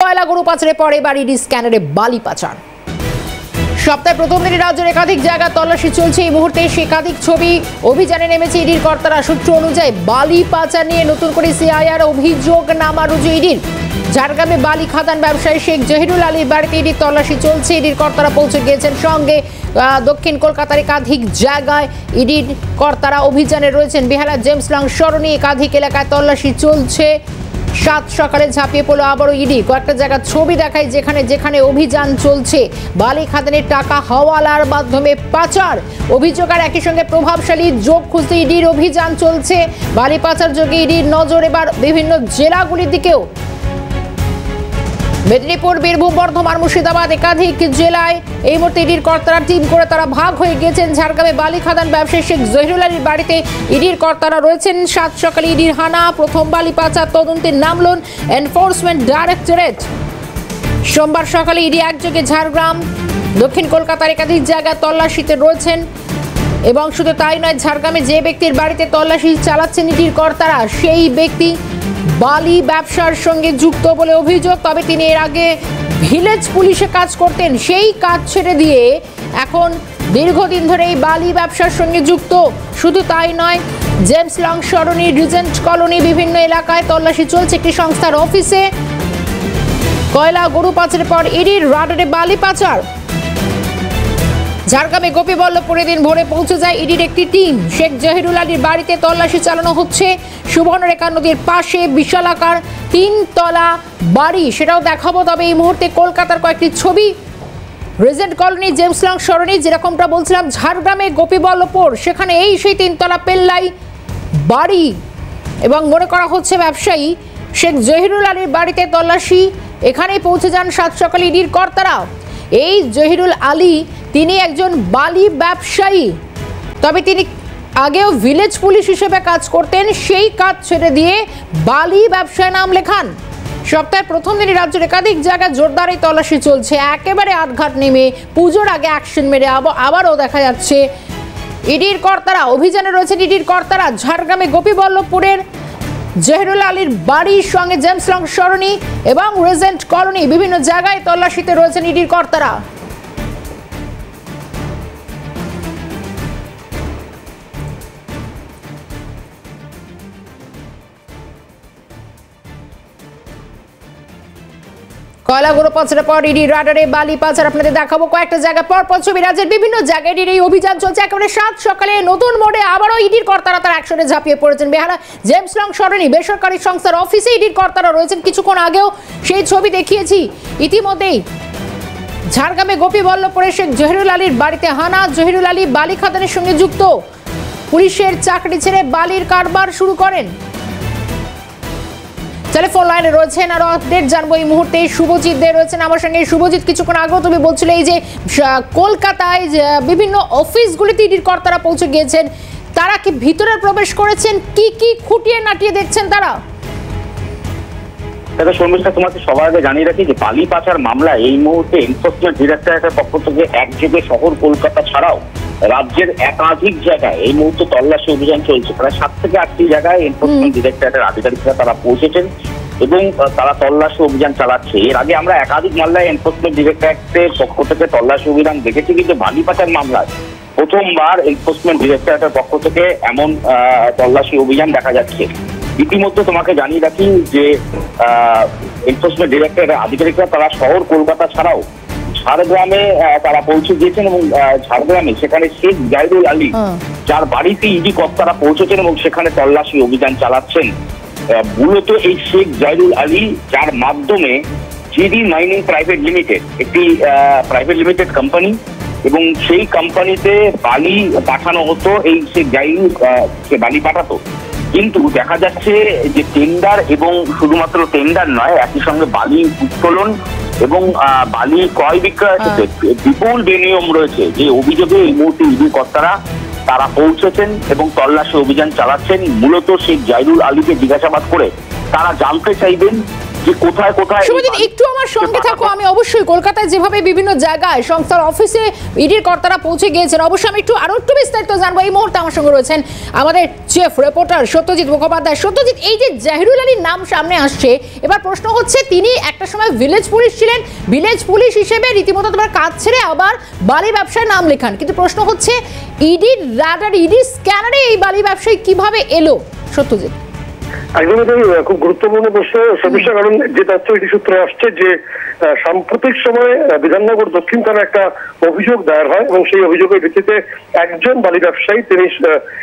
কয়লা গরু পাচারের পর এবার ইডি স্ক্যানারে বালি পাচার। সপ্তাহের প্রথম দিনে রাজ্যের একাধিক জায়গা তল্লাশি চলছে। এই মুহূর্তে একাধিক ছবি অভিযানে নেমেছে ইডির কর্তারা। সূত্র অনুযায়ী বালি পাচার নিয়ে নতুন করে সিআইআর অভিযোগ নামা রুজু ইডির। ঝাড়গ্রামে বালি খাদান ব্যবসায়ী শেখ জহিরুল আলীর বাড়িতে ইডির তল্লাশি চলছে। ইডির কর্তারা পৌঁছে গিয়েছেন। সঙ্গে দক্ষিণ কলকাতার একাধিক জায়গায় ইডির কর্তারা অভিযানে রয়েছেন। বেহালা জেমস লং সরণি একাধিক এলাকায় তল্লাশি চলছে। সাত সকালে ঝাঁপিয়ে পড়লো আবারও ইডি। কয়েকটা জায়গার ছবি দেখায় যেখানে যেখানে অভিযান চলছে। বালি খাদানের টাকা হাওয়ালার মাধ্যমে পাচার অভিযোগ। আর একই সঙ্গে প্রভাবশালী যোগ খুঁজতে ইডির অভিযান চলছে। বালি পাচার যোগে ইডির নজর এবার বিভিন্ন জেলাগুলির দিকেও। মেদিনীপুর, বীরভূম, বর্ধমান, মুর্শিদাবাদ একাধিক জেলায় এই মুহূর্তে ইডির কর্তারা টিম করে তারা ভাগ হয়ে গিয়েছেন। ঝাড়গ্রামে বালি খাদান ব্যবসায়ী শেখ জহিরুল আলীর বাড়িতে ইডির কর্তারা রয়েছেন। সাত সকালে ইডির হানা। প্রথম বালি পাচার তদন্তে নামলেন এনফোর্সমেন্ট ডাইরেক্টরেট। সোমবার সকালে ইডি একযোগে ঝাড়গ্রাম, দক্ষিণ কলকাতার একাধিক জায়গায় তল্লাশিতে রয়েছেন। এবং শুধু তাই নয়, ঝাড়গ্রামে যে ব্যক্তির বাড়িতে তল্লাশি চালাচ্ছেন ইডির কর্তারা, সেই ব্যক্তি বালি ব্যবসার সঙ্গে যুক্ত বলে অভিযোগ। তবে তিনি এর আগে ভিলেজ পুলিশে কাজ করতেন। সেই কাজ ছেড়ে দিয়ে এখন দীর্ঘদিন ধরে এই বালি ব্যবসার সঙ্গে যুক্ত। শুধু তাই নয়, জেমস লং সরণি, রিজেন্ট কলোনি বিভিন্ন এলাকায় তল্লাশি চলছে। একটি সংস্থার অফিসে কয়লা গরু পাচারের পর ইডির রাডারে বালি পাচার। ঝাড়গ্রামে গোপীবল্লভপুরে দিন ভোরে পৌঁছে যায় ইডির একটি টিম। শেখ জহিরুল আলীর বাড়িতে তল্লাশি চালানো হচ্ছে। সুবর্ণরেখা নদীর পাশে বিশালাকার 3 তলা বাড়ি, সেটাও দেখাবো। তবে এই মুহূর্তে কলকাতার কয়েকটি ছবি। রিজেন্ট কলোনি, জেমস লং সরণি, যেরকমটা বলছিলাম, ঝাড়গ্রামে গোপীবল্লভপুর, সেখানে সেই 3 তলা পেল্লাই বাড়ি। এবং মনে করা হচ্ছে ব্যবসায়ী শেখ জহিরুল আলীর বাড়িতে তল্লাশি। এখানেই পৌঁছে যান সাত সকালে ইডির কর্তারা। এই জহিরুল আলী তিনি একজন বালি ব্যবসায়ী। তবে তিনি আগেও ভিলেজ পুলিশ হিসেবে কাজ করতেন। সেই কাজ ছেড়ে দিয়ে বালি ব্যবসায় নাম লেখান। সপ্তাহের প্রথম দিনই রাজ্যের একাধিক জায়গায় জোরদার এই তল্লাশি চলছে। একেবারে আটঘাট নেমে পুজোর আগে অ্যাকশন মেরে আবারও দেখা যাচ্ছে ইডির কর্তারা অভিযানে রয়েছেন। ইডির কর্তারা ঝাড়গ্রামে গোপীবল্লভপুরের জহিরুল আলীর বাড়ির সঙ্গে জেমস লং সরণি এবং রিজেন্ট কলোনি বিভিন্ন জায়গায় তল্লাশিতে রয়েছেন ইডির কর্তারা। কয়লা গরু পাচারের পর ইডির রাডারে বালি পাচার আপনাদের দেখাবো। কয়েকটা জায়গা পর ছবি। রাজ্যের বিভিন্ন জায়গায় ইডির এই অভিযান চলছে। একেবারে সাত সকালে নতুন মোড়ে আবারও ইডির কর্তারা তার অ্যাকশনে ঝাঁপিয়ে পড়েছেন। বেহালা জেমস লং সরণি বেসরকারি সংস্থার অফিসে ইডির কর্তারা রয়েছেন। কিছুক্ষণ আগেও সেই ছবি দেখিয়েছি। ইতিমধ্যেই ঝাড়গ্রামে গোপীবল্লভপুরে শেখ জহিরুল আলীর বাড়িতে হানা। জহিরুল আলী বালি খাদানের সঙ্গে যুক্ত। পুলিশের চাকরি ছেড়ে বালির কারবার শুরু করেন। টেলিফোন লাইনে রয়েছেন আরো আপডেট জানবো এই মুহূর্তে। শুভজিৎ দে রয়েছেন আমার সঙ্গে। শুভজিৎ, কিছুক্ষণ আগেও তুমি বলছিলে এই যে কলকাতায় বিভিন্ন অফিসগুলিতে ইডির কর্তারা পৌঁছে গিয়েছেন, তারা কি ভিতরে প্রবেশ করেছেন? কি কি খুঁটিয়ে নাটিয়ে দেখছেন তারা? দেখো শর্মিষ্ঠা, তোমাকে সবার আগে জানিয়ে রাখি যে বালি পাচার মামলায় এই মুহূর্তে এনফোর্সমেন্ট ডিরেক্টরেটের পক্ষ থেকে একযোগে শহর কলকাতা ছাড়াও রাজ্যের একাধিক জায়গায় এই মুহূর্তে তল্লাশি অভিযান চলছে। প্রায় 7 থেকে 8টি জায়গায় এনফোর্সমেন্ট ডিরেক্টরেটের আধিকারিকরা তারা পৌঁছেছেন এবং তারা তল্লাশি অভিযান চালাচ্ছে। এর আগে আমরা একাধিক মামলায় এনফোর্সমেন্ট ডিরেক্টরেটের পক্ষ থেকে তল্লাশি অভিযান দেখেছি, কিন্তু বালি পাচার মামলায় প্রথমবার এনফোর্সমেন্ট ডিরেক্টরেটের পক্ষ থেকে এমন তল্লাশি অভিযান দেখা যাচ্ছে। ইতিমধ্যে তোমাকে জানিয়ে রাখি যে এনফোর্সমেন্ট ডিরেক্টরেটের আধিকারিকরা তারা শহর কলকাতা ছাড়াও ঝাড়গ্রামে তারা পৌঁছে গিয়েছেন এবং ঝাড়গ্রামে সেখানে শেখ জহিরুল আলী যার বাড়িতে ইডি কর্তারা পৌঁছেছেন এবং সেখানে তল্লাশি অভিযান চালাচ্ছেন। মূলত এই শেখ জহিরুল আলী, যার মাধ্যমে জিডি মাইনিং প্রাইভেট লিমিটেড একটি প্রাইভেট লিমিটেড কোম্পানি, এবং সেই কোম্পানিতে বালি পাঠানো হতো। এই শেখ জহিরুল সে বালি পাঠাতো, কিন্তু দেখা যাচ্ছে যে টেন্ডার এবং শুধুমাত্র টেন্ডার নয়, একই সঙ্গে বালি উত্তোলন এবং বালি ক্রয় বিক্রয় বিপুল বেনিয়ম রয়েছে। যে অভিযোগে এই মুহূর্তে ইডি কর্তারা তারা পৌঁছেছেন এবং তল্লাশি অভিযান চালাচ্ছেন। মূলত শেখ জহিরুল আলীকে জিজ্ঞাসাবাদ করে তারা জানতে চাইবেন যে কোথায় কোথায়। শুভজিৎ, একটু আমার সঙ্গে থাকো। আমি অবশ্যই কলকাতায় যেভাবে বিভিন্ন জায়গায় সংস্থার অফিসে ইডির কর্তারা পৌঁছে গিয়েছেন, অবশ্যই আমি আরো একটু বিস্তারিত জানবো। এই মুহূর্তে আমার সঙ্গে রয়েছেন আমাদের চিফ রিপোর্টার সত্যজিৎ মুখোপাধ্যায়। সত্যজিৎ, এই যে জহিরুল আলীর নাম সামনে আসছে, এবার প্রশ্ন হচ্ছে তিনি একটা সময় ভিলেজ পুলিশ ছিলেন, ভিলেজ পুলিশ হিসেবে রীতিমতো তোমার কাজ ছেড়ে আবার বালি ব্যবসায় নাম লেখান, কিন্তু প্রশ্ন হচ্ছে ইডির রাডার, ইডির স্ক্যানারে এই বালি ব্যবসায়ী কিভাবে এলো? সত্যজিৎ, একদমই খুব গুরুত্বপূর্ণ প্রশ্ন সমস্যা, কারণ যে তথ্য ইডি সূত্রে আসছে যে সাম্প্রতিক সময়ে বিধাননগর দক্ষিণ থানায় একটা অভিযোগ দায়ের হয় এবং সেই অভিযোগের ভিত্তিতে একজন বালি ব্যবসায়ী তিনি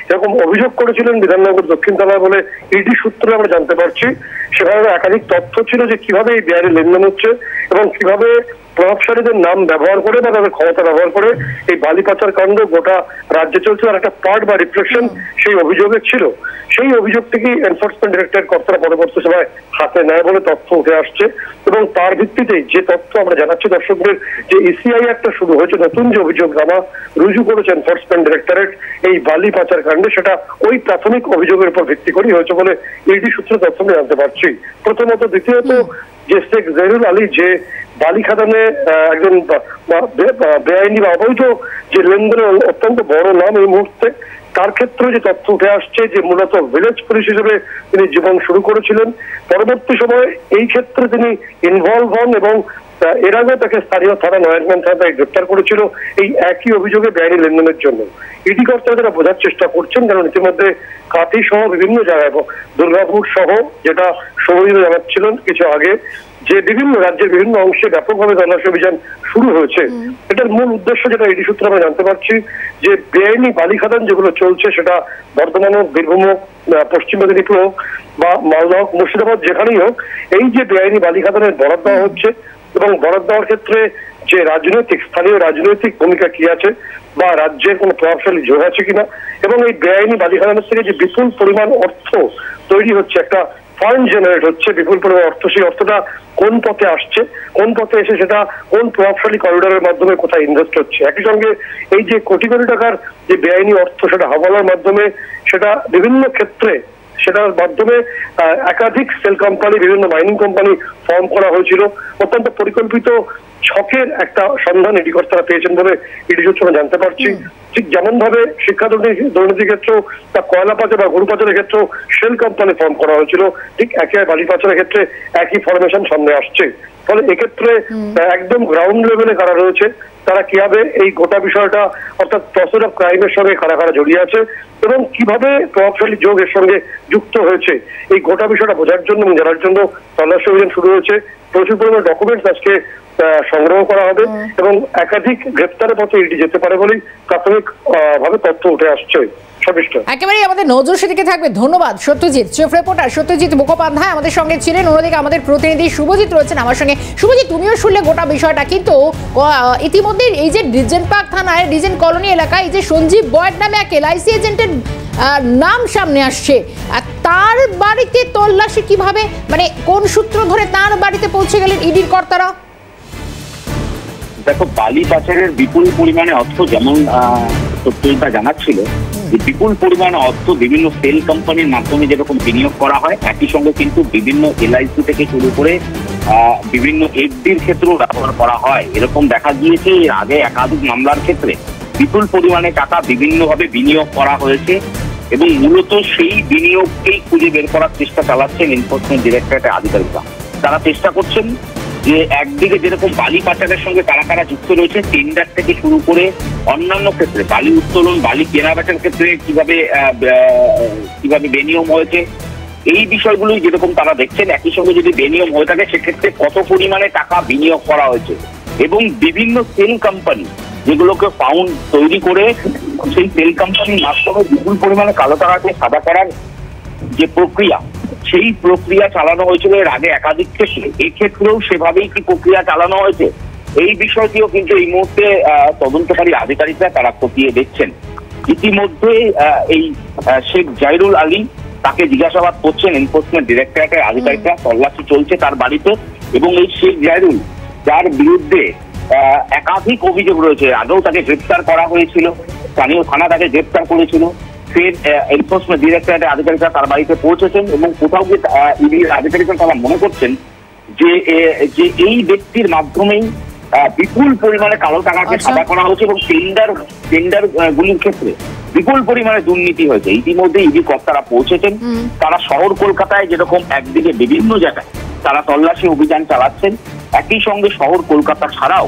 এরকম অভিযোগ করেছিলেন বিধাননগর দক্ষিণ থানায় বলে ইডি সূত্রে আমরা জানতে পারছি। সেখানে একাধিক তথ্য ছিল যে কিভাবে এই বেআইনি লেনদেন হচ্ছে এবং কিভাবে প্রভাবশালীদের নাম ব্যবহার করে বা তাদের ক্ষমতা ব্যবহার করে এই বালি পাচার কাণ্ড গোটা রাজ্যে চলছে, আর একটা পার্ট বা রিফ্লেকশন সেই অভিযোগে ছিল। সেই অভিযোগ থেকেই এনফোর্সমেন্ট ডিরেক্টরেট কর্তারা পরবর্তী সময় হাতে নেয় বলে তথ্য উঠে আসছে এবং তার ভিত্তিতেই যে তথ্য আমরা জানাচ্ছি দর্শকদের, যে ইসিআই একটা শুরু হয়েছে, নতুন যে অভিযোগনামা রুজু করেছে এনফোর্সমেন্ট ডিরেক্টরেট এই বালি পাচার কাণ্ডে, সেটা ওই প্রাথমিক অভিযোগের উপর ভিত্তি করেই হয়েছে বলে ইডি সূত্রে তথ্য আমরা জানতে পারছি। প্রথমত। দ্বিতীয়ত, যে শেখ জহিরুল আলী যে বালি খাদানে একজন বেআইনি বা অবৈধ যে লেনদেনের অত্যন্ত বড় নাম এই মুহূর্তে, তার ক্ষেত্রে যে তথ্য উঠে আসছে যে মূলত ভিলেজ পুলিশ হিসেবে তিনি জীবন শুরু করেছিলেন, পরবর্তী সময়ে এই ক্ষেত্রে তিনি ইনভলভ হন এবং এর আগে তাকে স্থানীয় থানা নয়ারগঞ্জ থানা তাকে গ্রেপ্তার করেছিল এই একই অভিযোগে বেআইনি লেনদেনের জন্য। ইডি কর্তারা যারা বোঝার চেষ্টা করছেন, কারণ ইতিমধ্যে কাঁথি সহ বিভিন্ন জায়গায়, দুর্গাপুর সহ, যেটা সৌরজিৎ জানাচ্ছিলেন কিছু আগে, যে বিভিন্ন রাজ্যের বিভিন্ন অংশে ব্যাপকভাবে তল্লাশি অভিযান শুরু হয়েছে। এটার মূল উদ্দেশ্য যেটা ইডি সূত্রে আমরা জানতে পারছি যে বেআইনি বালি খাদান যেগুলো চলছে, সেটা বর্ধমান হোক, বীরভূম হোক, পশ্চিম মেদিনীপুর হোক বা মালদা হোক, মুর্শিদাবাদ, যেখানেই হোক, এই যে বেআইনি বালি খাদানের বরাদ দেওয়া হচ্ছে এবং বরাদ দেওয়ার ক্ষেত্রে যে স্থানীয় রাজনৈতিক ভূমিকা কি আছে বা রাজ্যের কোনো প্রভাবশালী যোগ আছে কিনা, এবং এই বেআইনি বালি খাদানের থেকে যে বিপুল পরিমাণ অর্থ তৈরি হচ্ছে, একটা ফান্ড জেনারেট হচ্ছে বিপুল পরিমাণ অর্থ, সেই অর্থটা কোন পথে আসছে, কোন পথে এসে সেটা কোন প্রভাবশালী করিডোরের মাধ্যমে কোথায় ইনভেস্ট হচ্ছে। একই সঙ্গে এই যে কোটি কোটি টাকার যে বেআইনি অর্থ, সেটা হাওয়ালার মাধ্যমে, সেটা বিভিন্ন ক্ষেত্রে সেটার মাধ্যমে একাধিক সেল কোম্পানি, বিভিন্ন মাইনিং কোম্পানি ফর্ম করা হয়েছিল। অত্যন্ত পরিকল্পিত ছকের একটা সন্ধান ইডি কর্তারা পেয়েছেন বলে ইডি সূত্রে জানতে পারছি। ঠিক যেমন ভাবে শিক্ষা দুর্নীতির ক্ষেত্রেও বা কয়লা পাচার বা গরু পাচারের ক্ষেত্রেও সেল কোম্পানি ফর্ম করা হয়েছিল, ঠিক একই বালি পাচারের ক্ষেত্রে একই ফরমেশন সামনে আসছে। ফলে এক্ষেত্রে একদম গ্রাউন্ড লেভেলে কারা রয়েছে, তারা কিভাবে এই গোটা বিষয়টা অর্থাৎ প্রসেস অফ ক্রাইমের সঙ্গে কারা কারা জড়িয়ে আছে এবং কিভাবে প্রভাবশালী যোগ এর সঙ্গে যুক্ত হয়েছে, এই গোটা বিষয়টা বোঝার জন্য এবং জানার জন্য তল্লাশি অভিযান শুরু হয়েছে। প্রচুর পরিমাণ ডকুমেন্টস আজকে সংগ্রহ করা হবে এবং একাধিক গ্রেপ্তারের পথে ইডি যেতে পারে বলেই প্রাথমিক ভাবে তথ্য উঠে আসছে। একেবারেই আমাদের নজর সেদিকে থাকবে। ধন্যবাদ সত্যজিৎ। চিফ রিপোর্টার সত্যজিৎ মুখোপাধ্যায় আমাদের সঙ্গে ছিলেন। অন্যদিকে আমাদের প্রতিনিধি শুভজিৎ রয়েছেন আমার সঙ্গে। শুভজিৎ, তুমিও শুনলে গোটা বিষয়টা, কিন্তু ইতিমধ্যে এই যে রিজেন্ট পার্ক থানায় রিজেন্ট কলোনি এলাকায় এই যে সঞ্জীব বয়েড নামে এক এলআইসি এজেন্টের নাম সামনে আসছে, তার বাড়িতে তল্লাশি কিভাবে, মানে কোন সূত্র ধরে তার বাড়িতে পৌঁছে গেলেন ইডির কর্তারা? দেখো, বালি পাচারের বিপুল পরিমাণে অর্থ, যেমন সত্যজিৎ জানাচ্ছিল, যে বিপুল পরিমাণে অর্থ বিভিন্ন সেল কোম্পানির মাধ্যমে যেরকম বিনিয়োগ করা হয়, একই সঙ্গে কিন্তু বিভিন্ন এলআইসি থেকে শুরু করে বিভিন্ন এফডির ক্ষেত্রেও ব্যবহার করা হয়। এরকম দেখা গিয়েছে এর আগে একাধিক মামলার ক্ষেত্রে বিপুল পরিমাণে টাকা বিভিন্নভাবে বিনিয়োগ করা হয়েছে এবং মূলত সেই বিনিয়োগকেই খুঁজে বের করার চেষ্টা চালাচ্ছেন এনফোর্সমেন্ট ডিরেক্টরেটের আধিকারিকরা। তারা চেষ্টা করছেন যে একদিকে যেরকম বালি পাচারের সঙ্গে কারা কারা যুক্ত রয়েছে, টেন্ডার থেকে শুরু করে অন্যান্য ক্ষেত্রে বালি উত্তোলন, বালি কেনাবেচার ক্ষেত্রে কিভাবে বেনিয়ম হয়েছে, এই বিষয়গুলোই যেরকম তারা দেখছেন। একই সঙ্গে যদি বেনিয়ম হয়ে থাকে সেক্ষেত্রে কত পরিমাণে টাকা বিনিয়োগ করা হয়েছে এবং বিভিন্ন সেল কোম্পানি যেগুলোকে ফাউন্ড তৈরি করে সেই সেল কোম্পানির মাধ্যমে বিপুল পরিমাণে কালো টাকাকে সাদা করার যে প্রক্রিয়া, সেই প্রক্রিয়া চালানো হয়েছিল এর আগে একাধিক ক্ষেত্রে। এক্ষেত্রেও সেভাবেই কি প্রক্রিয়া চালানো হয়েছে, এই বিষয়টিও কিন্তু এই মুহূর্তে তদন্তকারী আধিকারিকরা তারা খতিয়ে দেখছেন। ইতিমধ্যে এই শেখ জহিরুল আলী, তাকে জিজ্ঞাসাবাদ করছেন এনফোর্সমেন্ট ডিরেক্টরেটের আধিকারিকরা। তল্লাশি চলছে তার বাড়িতে এবং এই শেখ জহিরুল, যার বিরুদ্ধে একাধিক অভিযোগ রয়েছে, আগেও তাকে গ্রেপ্তার করা হয়েছিল, স্থানীয় থানা তাকে গ্রেপ্তার করেছিল, ফের এনফোর্সমেন্ট ডিরেক্টরেটের আধিকারিকরা তার বাড়িতে পৌঁছেছেন এবং কোথাও গিয়ে ইডির আধিকারিকরা তারা মনে করছেন যে এই ব্যক্তির মাধ্যমেই বিপুল পরিমাণে কালো টাকাকে সাদা করা হয়েছে এবং টেন্ডার গুলির ক্ষেত্রে বিপুল পরিমাণে দুর্নীতি হয়েছে। ইতিমধ্যে ইডি কর্তারা পৌঁছেছেন। তারা শহর কলকাতায় যেরকম একদিকে বিভিন্ন জায়গায় তারা তল্লাশি অভিযান চালাচ্ছেন, একই সঙ্গে শহর কলকাতা ছাড়াও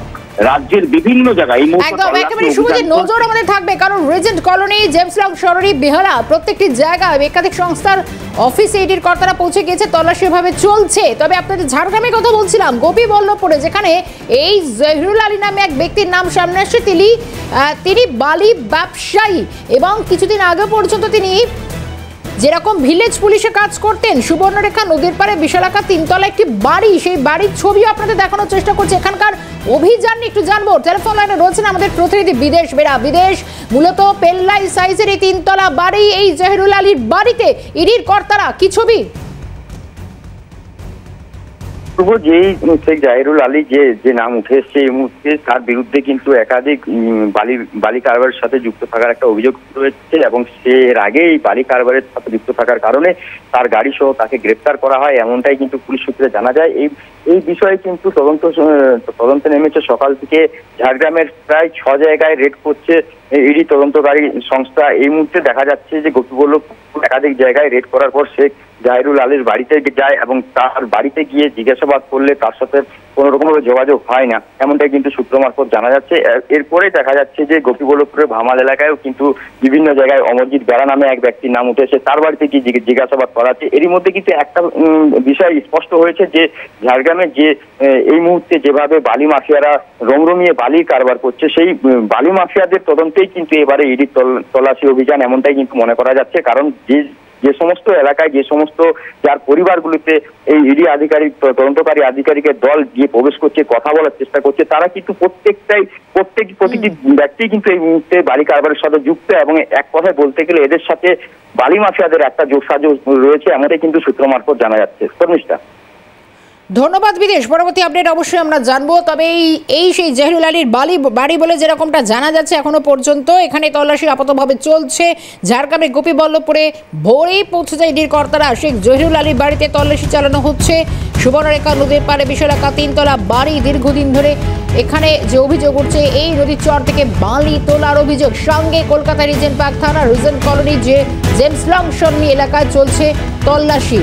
রাজ্যের বিভিন্ন জায়গায় এই মুহূর্তে নজর আমাদের থাকবে, কারণ রিজেন্ট কলোনি, জেমস লং শহরে, বেহালা প্রত্যেকটি জায়গায় একাধিক সংস্থার অফিসে ইডির কর্তারা পৌঁছে গিয়েছে, তল্লাশি ভাবে চলছে। তবে আপনাদের ঝাড়গ্রামের কথা বলছিলাম, গোপীবল্লভপুরে, যেখানে এই জহিরুল আলী নামে এক ব্যক্তির নাম সামনে আসছে। তিনি বালি ব্যবসায়ী এবং কিছুদিন আগে পর্যন্ত তিনি যেরকম ভিলেজ পুলিশে কাজ করতেন, সুবর্ণরেখা নদীর পাড়ে বিশালাকার 3 তলা একটি বাড়ি, সেই বাড়ির ছবিও আপনাদের দেখানোর চেষ্টা করছে। এখানকার অভিযান একটু জানবো। টেলিফোন লাইনে রয়েছেন আমাদের প্রতিনিধি বিদেশ, মূলত পেল্লাই সাইজের এই 3 তলা বাড়ি, এই জহিরুল আলীর বাড়িতে ইডির কর্তারা কি ছবি? যে শেখ জাহিরুল আলী যে নাম উঠে এসছে এই মুহূর্তে, তার বিরুদ্ধে কিন্তু একাধিক বালি কারবারের সাথে যুক্ত থাকার একটা অভিযোগ রয়েছে এবং সে এর আগে এই বালি কারবারের সাথে যুক্ত থাকার কারণে তার গাড়ি সহ তাকে গ্রেপ্তার করা হয়, এমনটাই কিন্তু পুলিশ সূত্রে জানা যায়। এই বিষয়ে কিন্তু তদন্তে নেমেছে সকাল থেকে। ঝাড়গ্রামের প্রায় 6 জায়গায় রেড করছে ইডি তদন্তকারী সংস্থা। এই মুহূর্তে দেখা যাচ্ছে যে গোপীবল্লভপুর একাধিক জায়গায় রেড করার পর শেখ জাহিরুল আলীর বাড়িতে যায় এবং তার বাড়িতে গিয়ে জিজ্ঞাসাবাদ করলে তার সাথে কোনো রকমভাবে যোগাযোগ হয় না, এমনটাই কিন্তু সূত্র মারফত জানা যাচ্ছে। এরপরে দেখা যাচ্ছে যে গোপীবল্লভপুরের ভামাল এলাকায়ও কিন্তু বিভিন্ন জায়গায় অমরজিৎ বেড়া নামে এক ব্যক্তির নাম উঠেছে, তার বাড়িতে গিয়ে জিজ্ঞাসাবাদ করা হচ্ছে। এরই মধ্যে কিন্তু একটা বিষয় স্পষ্ট হয়েছে যে ঝাড়গ্রামে যে এই মুহূর্তে যেভাবে বালি মাফিয়ারা রমরমিয়ে বালির কারবার করছে, সেই বালি মাফিয়াদের তদন্তেই কিন্তু এবারে ইডির তল্লাশি অভিযান, এমনটাই কিন্তু মনে করা যাচ্ছে। কারণ যে সমস্ত এলাকায় যার পরিবারগুলিতে এই ইডি আধিকারিক তদন্তকারী আধিকারিকের দল গিয়ে প্রবেশ করছে, কথা বলার চেষ্টা করছে, তারা কিন্তু প্রতিটি ব্যক্তি কিন্তু এই মুহূর্তে বালি কারবারের সাথে যুক্ত এবং এক কথায় বলতে গেলে এদের সাথে বালি মাফিয়াদের একটা যোগসাযোগ রয়েছে, এমনটাই কিন্তু সূত্র মারফত জানা যাচ্ছে। শর্মিষ্ঠা, ধন্যবাদ বিদেশ। পরবর্তী আপডেট অবশ্যই আমরা জানবো। তবে এই সেই জহিরুল আলীর বাড়ি বলে যেরকমটা জানা যাচ্ছে এখনো পর্যন্ত, এখানে তল্লাশি আপাতভাবে চলছে। ঝাড়গ্রামের গোপীবল্লভপুরে ভোরেই পৌঁছে যায় ইডির কর্তারা। শেখ জহিরুল আলীর বাড়িতে তল্লাশি চালানো হচ্ছে। সুবর্ণরেখা নদীর পাড়ে বিশালাকার 3 তলা বাড়ি, দীর্ঘদিন ধরে এখানে যে অভিযোগ উঠছে এই নদীর চর থেকে বালি তোলার অভিযোগ। সঙ্গে কলকাতা রিজেন্ট পার্ক থানা, রিজেন্ট কলোনি, যে জেমস লং শর্মি এলাকায় চলছে তল্লাশি।